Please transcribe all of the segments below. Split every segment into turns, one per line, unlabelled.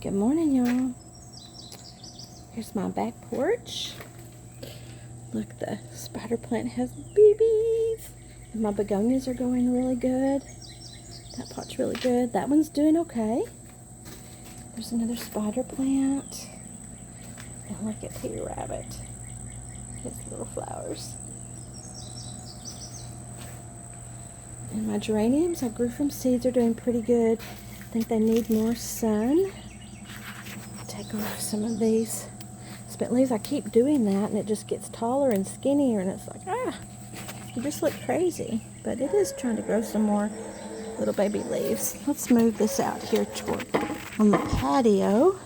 Good morning, y'all. Here's my back porch. Look, the spider plant has babies. And my begonias are going really good. That pot's really good. That one's doing okay. There's another spider plant. And look at Peter Rabbit. His little flowers. And my geraniums I grew from seeds are doing pretty good. I think they need more sun. Take off some of these spent leaves. I keep doing that and it just gets taller and skinnier and it's like, you just look crazy. But it is trying to grow some more little baby leaves. Let's move this out here on the patio.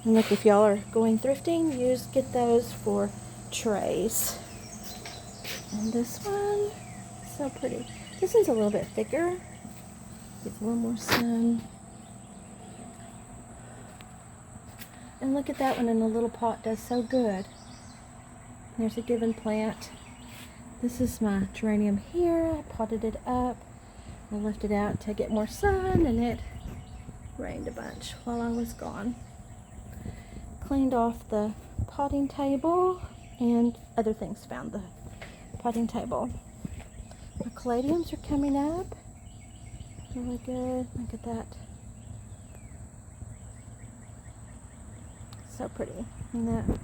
And look, if y'all are going thrifting, get those for trays. And this one, so pretty. This one's a little bit thicker. Gets a little more sun. And look at that one in a little pot, does so good. There's a given plant. This is my geranium here. I potted it up. I left it out to get more sun and it rained a bunch while I was gone. Cleaned off the potting table and other things found the potting table. My caladiums are coming up. Really good. Look at that. So pretty. And that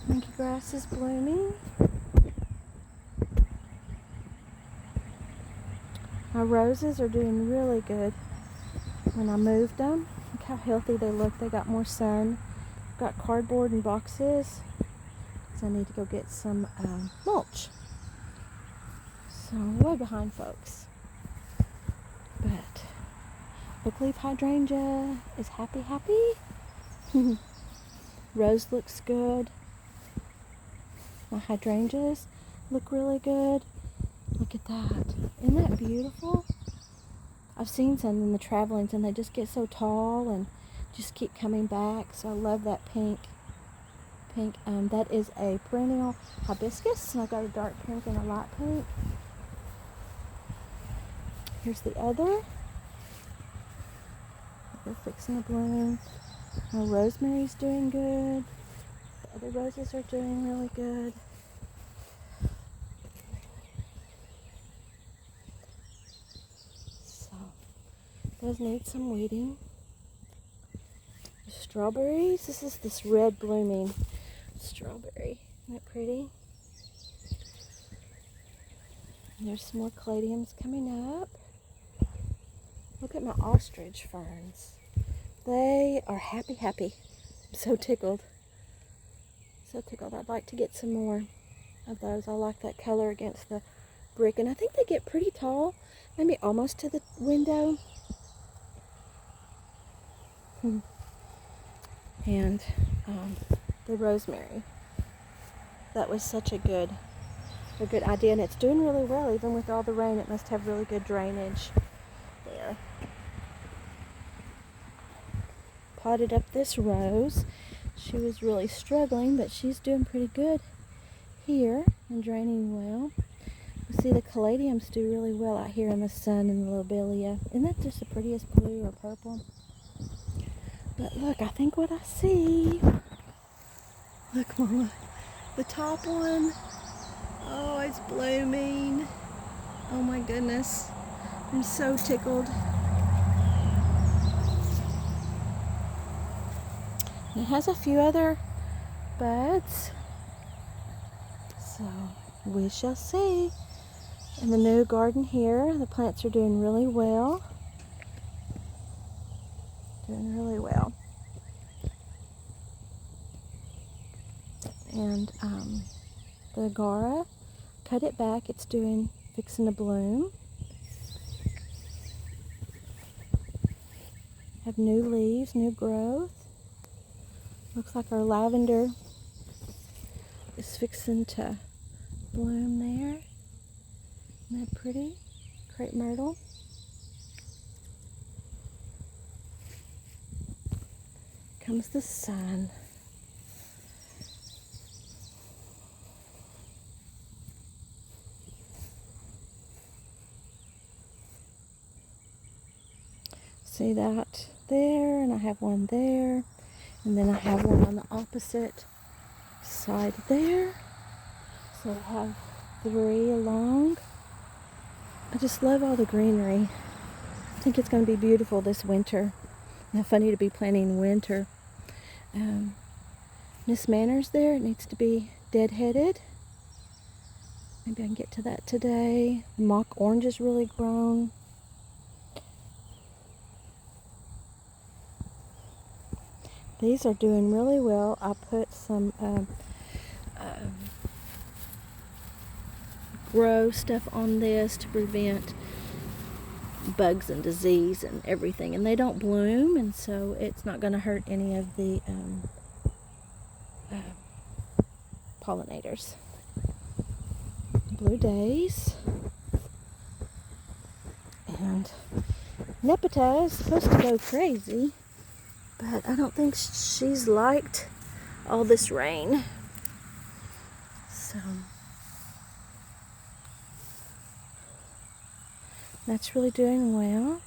monkey grass is blooming. My roses are doing really good. When I moved them, look how healthy they look. They got more sun. Got cardboard and boxes. So I need to go get some mulch. So I'm way behind folks. But bookleaf hydrangea is happy. Rose looks good. My hydrangeas look really good. Look at that. Isn't that beautiful? I've seen some in the travelings and they just get so tall and just keep coming back. So I love that pink. That is a perennial hibiscus. And I've got a dark pink and a light pink. Here's the other. They're fixing to bloom. My rosemary's doing good. The other roses are doing really good. So, those need some weeding. The strawberries. This is this red blooming strawberry. Isn't that pretty? And there's some more caladiums coming up. Look at my ostrich ferns. They are happy. I'm so tickled. I'd like to get some more of those. I like that color against the brick. And I think they get pretty tall. Maybe almost to the window. And the rosemary. That was such a good idea. And it's doing really well. Even with all the rain, it must have really good drainage there. Potted up this rose. She was really struggling, but she's doing pretty good here and draining well. You see the caladiums do really well out here in the sun and the lobelia. Isn't that just the prettiest blue or purple? But look, I think what I see. Look, Mama, the top one. Oh, it's blooming. Oh my goodness. I'm so tickled. It has a few other buds, so we shall see. In the new garden here, the plants are doing really well. And the agara, cut it back. It's fixing to bloom. Have new leaves, new growth. Looks like our lavender is fixing to bloom there. Isn't that pretty? Crepe myrtle. Comes the sun. See that? there, and I have one there, and then I have one on the opposite side there. So I have 3 along. I just love all the greenery. I think it's going to be beautiful this winter. Now, funny to be planting winter. Miss Manners there, it needs to be deadheaded. Maybe I can get to that today. The mock orange is really grown. These are doing really well. I put some grow stuff on this to prevent bugs and disease and everything. And they don't bloom, and so it's not going to hurt any of the pollinators. Blue days. And Nepeta is supposed to go crazy, but I don't think she's liked all this rain. So that's really doing well.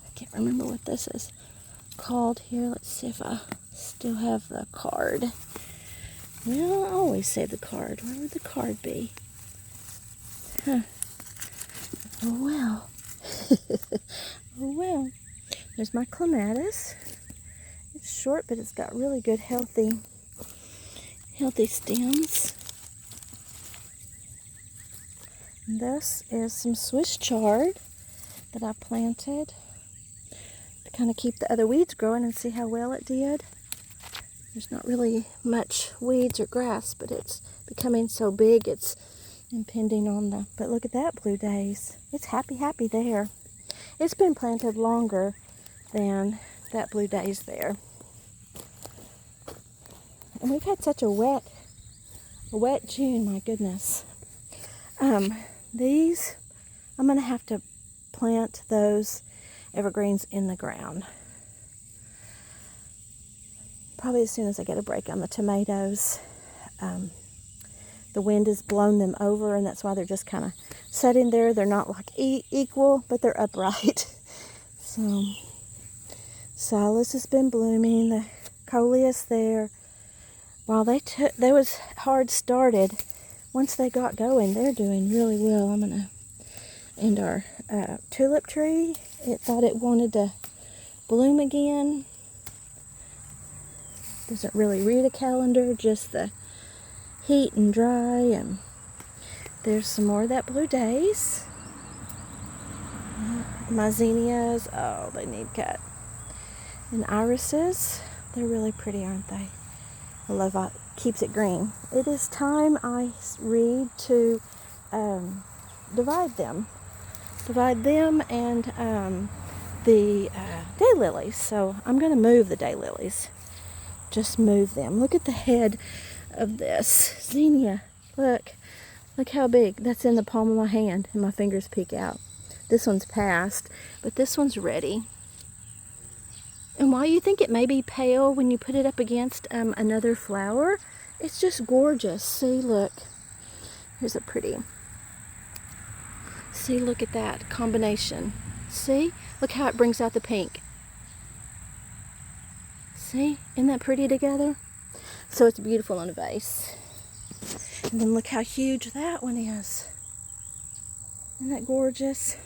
I can't remember what this is called here. Let's see if I still have the card. Well, I always save the card. Where would the card be? Huh. Oh well. Oh well. There's my clematis. It's short, but it's got really good healthy stems. And this is some Swiss chard that I planted to kind of keep the other weeds growing and see how well it did. There's not really much weeds or grass, but it's becoming so big it's impinging on the... But look at that blue days. It's happy there. It's been planted longer than that blue days there. And we've had such a wet June, my goodness. These, I'm going to have to plant those evergreens in the ground. Probably as soon as I get a break on the tomatoes. The wind has blown them over, and that's why they're just kind of sitting there. They're not like equal, but they're upright. So, Silas has been blooming. The coleus there. While they was hard started, once they got going, they're doing really well. I'm gonna end our tulip tree. It thought it wanted to bloom again. Doesn't really read a calendar, just the heat and dry. And there's some more of that blue days. My zinnias, oh, they need cut. And irises, they're really pretty, aren't they? I love it. Keeps it green. It is time I read to divide them and the daylilies. So I'm going to move the daylilies. Just move them. Look at the head of this zinnia. Look how big. That's in the palm of my hand, and my fingers peek out. This one's past, but this one's ready. And while you think it may be pale when you put it up against another flower, it's just gorgeous. See, look. Here's a pretty. See, look at that combination. See? Look how it brings out the pink. See? Isn't that pretty together? So it's beautiful in a vase. And then look how huge that one is. Isn't that gorgeous?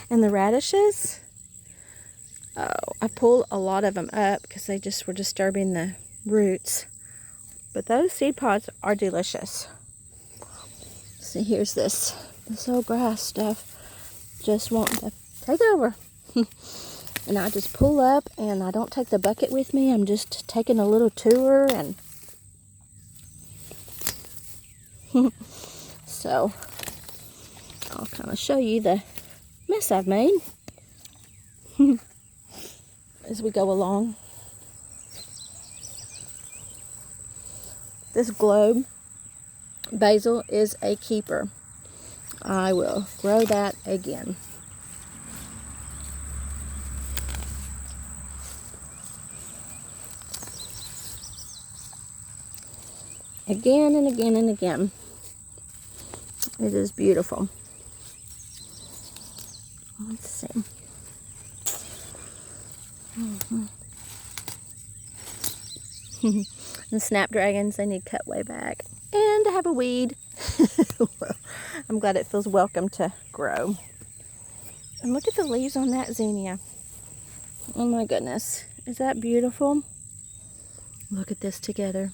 And the radishes, oh, I pulled a lot of them up because they just were disturbing the roots. But those seed pods are delicious. See, here's this old grass stuff just wanting to take over. And I just pull up, and I don't take the bucket with me. I'm just taking a little tour, and so I'll kind of show you the mess I've made as we go along. This globe basil is a keeper. I will grow that again. again and again and again. It is beautiful. Let's see. The snapdragons, they need cut way back. And to have a weed. Well, I'm glad it feels welcome to grow. And look at the leaves on that zinnia. Oh my goodness. Is that beautiful? Look at this together.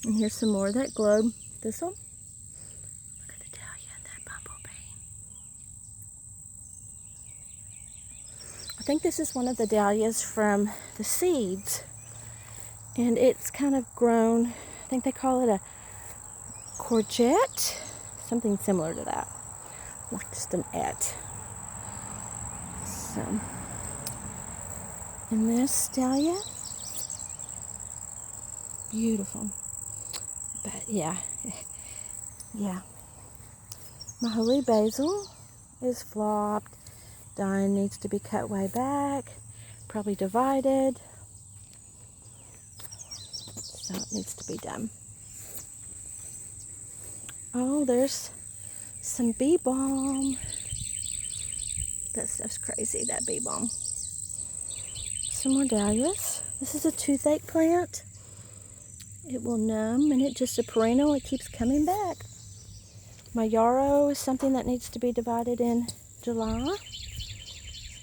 And here's some more of that globe. This one. Look at the dahlia and that bumblebee. I think this is one of the dahlias from the seeds. And it's kind of grown. I think they call it a courgette. Something similar to that. Like just an et. So. And this dahlia. Beautiful. But yeah. My holy basil is flopped. Dying, needs to be cut way back. Probably divided. So it needs to be done. Oh, there's some bee balm. That stuff's crazy, that bee balm. Some more dahlias. This is a toothache plant. It will numb, and it just a perennial. It keeps coming back. My yarrow is something that needs to be divided in July.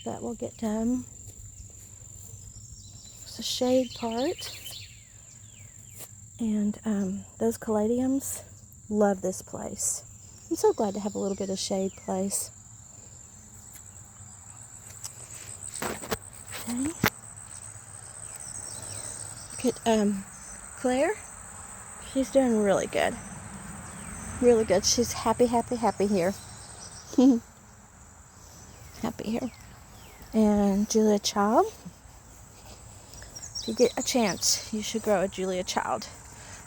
So that will get done. It's a shade part. And those caladiums, love this place. I'm so glad to have a little bit of shade place. Okay. Look at Claire. She's doing really good. Really good. She's happy here. Happy here. And Julia Child. If you get a chance, you should grow a Julia Child.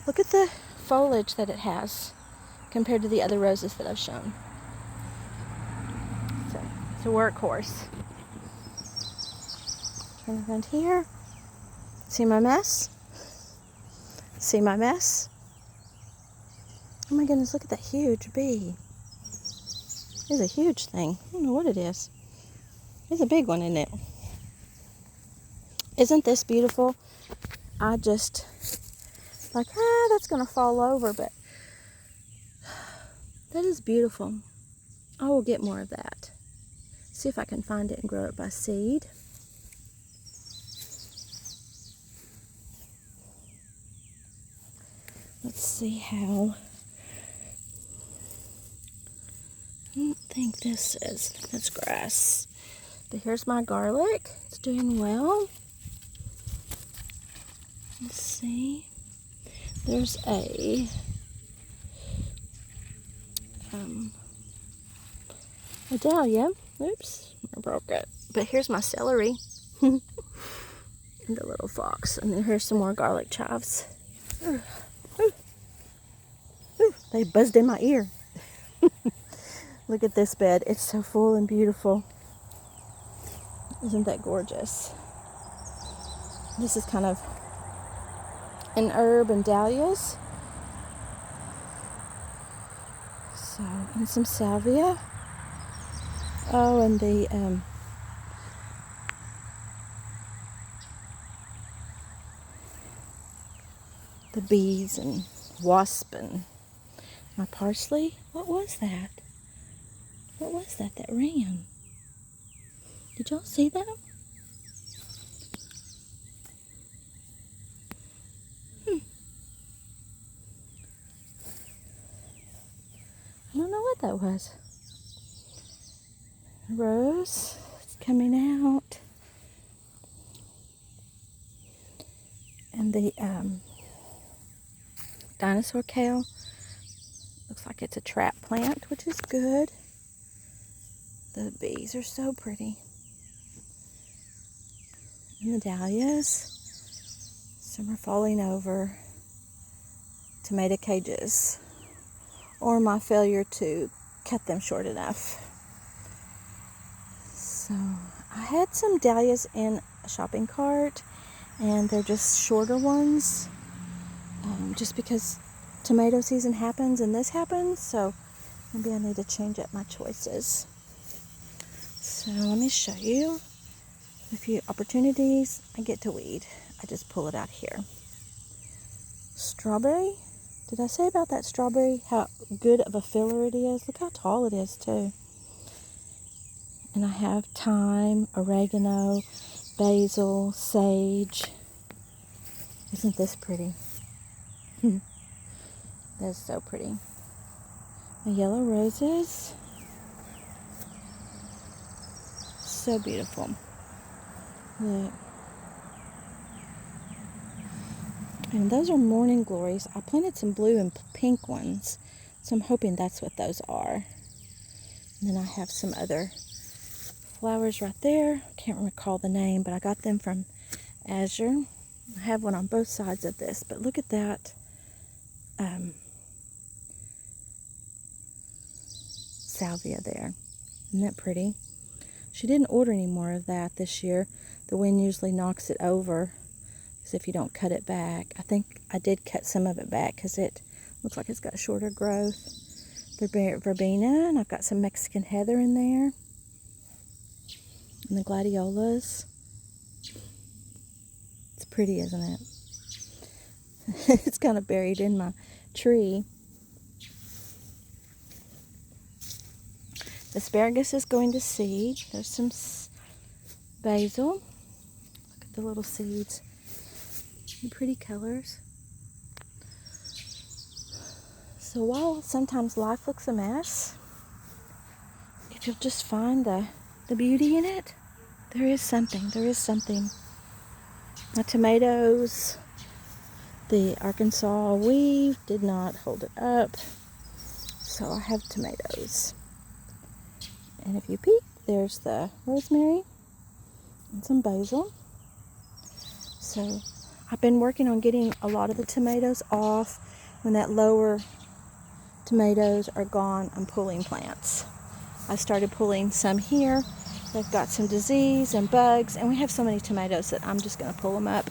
Look at the foliage that it has compared to the other roses that I've shown. So, it's a workhorse. Turn around here. See my mess? See my mess? Oh my goodness, look at that huge bee. It's a huge thing. I don't know what it is. It's a big one, isn't it? Isn't this beautiful? I just, like, that's going to fall over, but that is beautiful. I will get more of that. See if I can find it and grow it by seed. Let's see how. I don't think this is. That's grass. But here's my garlic. It's doing well. Let's see. There's a dahlia. Oops, I broke it. But here's my celery. And the little fox. And then here's some more garlic chives. Ooh. Ooh. Ooh. They buzzed in my ear. Look at this bed. It's so full and beautiful. Isn't that gorgeous? This is kind of an herb and dahlias. So, and some salvia. Oh, and the bees and wasp and my parsley. What was that? What was that ran? Did y'all see that? I don't know what that was. Rose is coming out. And the dinosaur kale looks like it's a trap plant, which is good. The bees are so pretty. And the dahlias, some are falling over. Tomato cages, or my failure to cut them short enough. So I had some dahlias in a shopping cart, and they're just shorter ones. just because tomato season happens and this happens, so maybe I need to change up my choices. So let me show you a few opportunities I get to weed. I just pull it out here. Strawberry. Did I say about that strawberry how good of a filler it is? Look how tall it is too. And I have thyme, oregano, basil, sage. Isn't this pretty? That's so pretty. My yellow roses. So beautiful. Look. And those are morning glories. I planted some blue and pink ones, so I'm hoping that's what those are. And then I have some other flowers right there. Can't recall the name, but I got them from Azure. I have one on both sides of this, but look at that salvia there. Isn't that pretty? She didn't order any more of that this year. The wind usually knocks it over, because if you don't cut it back. I think I did cut some of it back because it looks like it's got shorter growth. The verbena, and I've got some Mexican heather in there. And the gladiolas. It's pretty, isn't it? It's kind of buried in my tree. The asparagus is going to seed. There's some basil. Look at the little seeds. Pretty colors. So while sometimes life looks a mess, if you'll just find the beauty in it, there is something. There is something. My tomatoes, the Arkansas weave did not hold it up, so I have tomatoes. And if you peek, there's the rosemary and some basil. So I've been working on getting a lot of the tomatoes off. When that lower tomatoes are gone, I'm pulling plants. I started pulling some here. They've got some disease and bugs, and we have so many tomatoes that I'm just going to pull them up.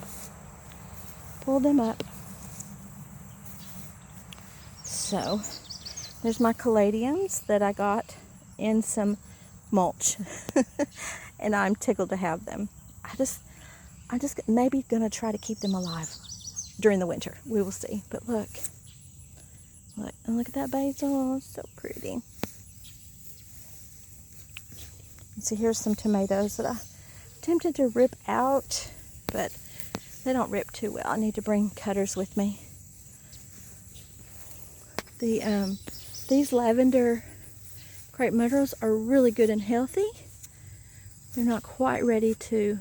Pull them up. So there's my caladiums that I got in some mulch. And I'm tickled to have them. I'm just maybe going to try to keep them alive during the winter. We will see. But look. And look at that basil. It's so pretty. And so here's some tomatoes that I attempted to rip out, but they don't rip too well. I need to bring cutters with me. These lavender crepe myrtles are really good and healthy. They're not quite ready to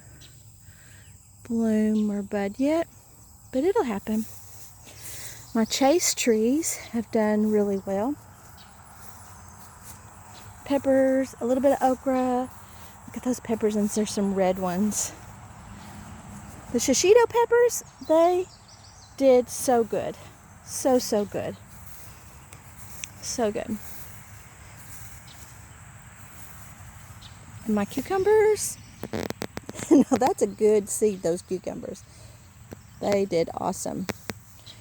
bloom or bud yet, but it'll happen. My chase trees have done really well. Peppers, a little bit of okra. Look at those peppers, and there's some red ones. The shishito peppers, they did so good. So good. So good. And my cucumbers, no, that's a good seed, those cucumbers. They did awesome.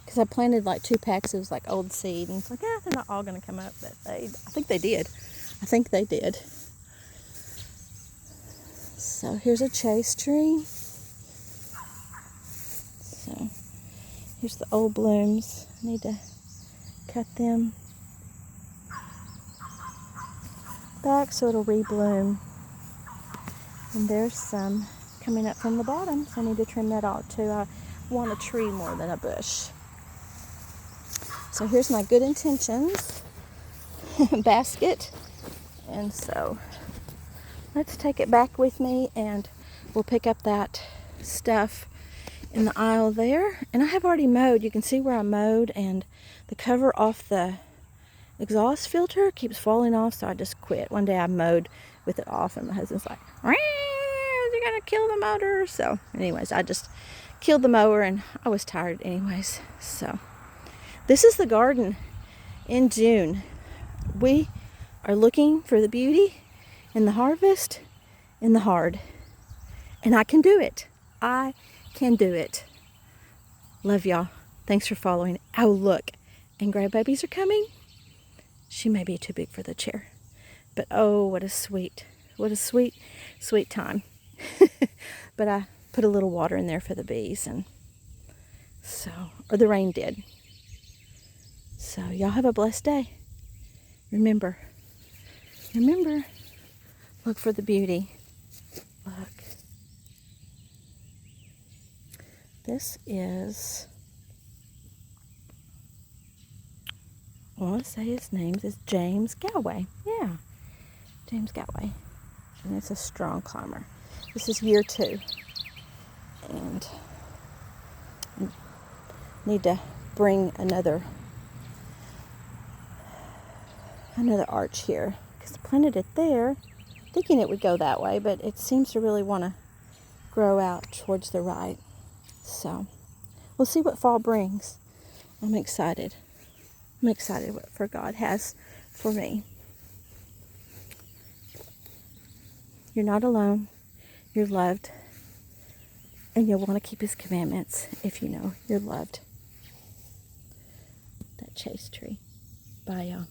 Because I planted like 2 packs of like old seed, and it's like, they're not all going to come up, but I think they did. So here's a chase tree. So here's the old blooms. I need to cut them back so it'll rebloom. And there's some coming up from the bottom, so I need to trim that out too. I want a tree more than a bush. So here's my good intentions basket. And so let's take it back with me, and we'll pick up that stuff in the aisle there. And I have already mowed. You can see where I mowed, and the cover off the exhaust filter keeps falling off, so I just quit. One day I mowed with it off, and my husband's like, you're gonna kill the motor. So anyways, I just killed the mower, and I was tired anyways. So this is the garden in June. We are looking for the beauty in the harvest, in the hard. And I can do it. I can do it. Love y'all. Thanks for following. Oh, look. And grandbabies are coming. She may be too big for the chair. But oh, what a sweet time. But I put a little water in there for the bees, and so, or the rain did. So y'all have a blessed day. Remember, look for the beauty. Look. This is, I want to say his name is James Galway. Yeah, James Galway. And it's a strong climber. This is year 2. And I need to bring another arch here, because I planted it there thinking it would go that way, but it seems to really want to grow out towards the right. So we'll see what fall brings. I'm excited. What for God has for me. You're not alone. You're loved. And you'll want to keep his commandments if you know you're loved. That chase tree. Bye, y'all.